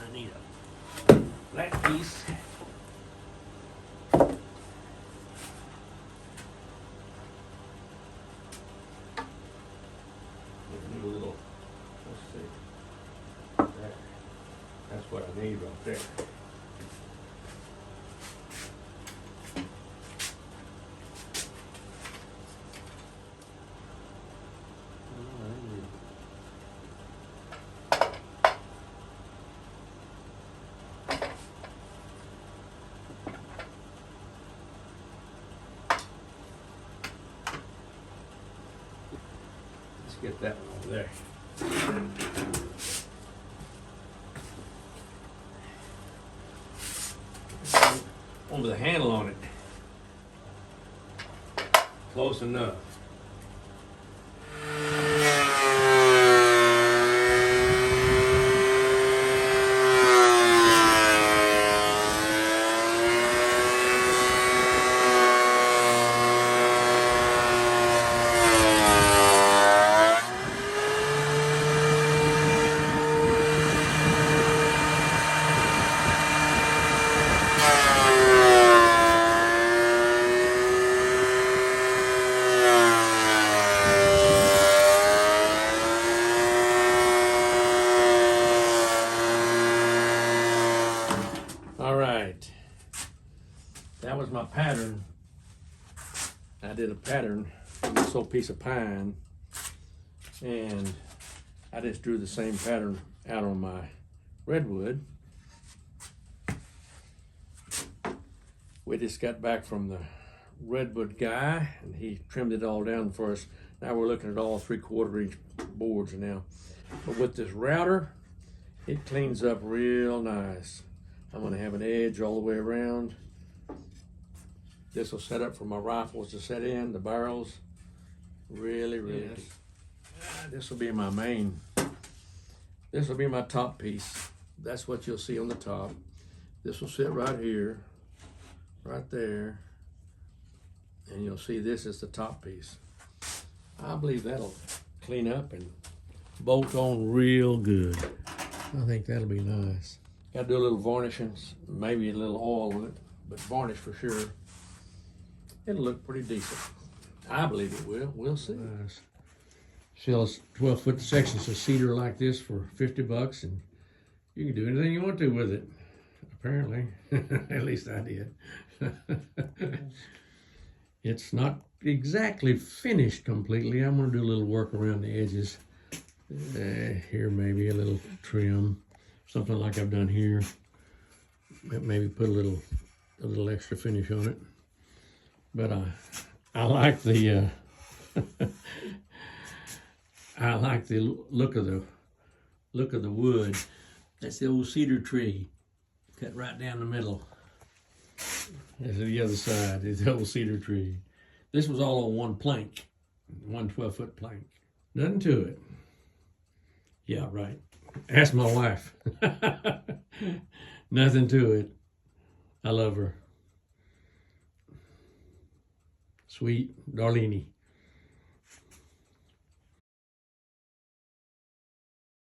I need a black piece. Need a little, let's see. There. That's what I need right there. Let's get that one over there. Over the handle on it. Close enough. All right, that was my pattern. I did a pattern with this old piece of pine, and I just drew the same pattern out on my redwood. We just got back from the redwood guy, and he trimmed it all down for us. Now we're looking at all 3/4 inch boards now. But with this router, it cleans up real nice. I'm gonna have an edge all the way around. This will set up for my rifles to set in, the barrels. Really good. This will be my main. This will be my top piece. That's what you'll see on the top. This will sit right here, right there. And you'll see this is the top piece. I believe that'll clean up and bolt on real good. I think that'll be nice. Got to do a little varnishing, maybe a little oil on it, but varnish for sure. It'll look pretty decent. I believe it will. We'll see. Nice. Sells 12-foot sections of cedar like this for $50, and you can do anything you want to with it. Apparently, at least I did. It's not exactly finished completely. I'm going to do a little work around the edges. Here, maybe a little trim. Something like I've done here. Maybe put a little extra finish on it. But I like the I like the look of the wood. That's the old cedar tree, cut right down the middle. That's the other side. Is the old cedar tree. This was all on one plank, one 12-foot plank. Nothing to it. Yeah, right. Ask my wife. Nothing to it. I love her. Sweet Darlene.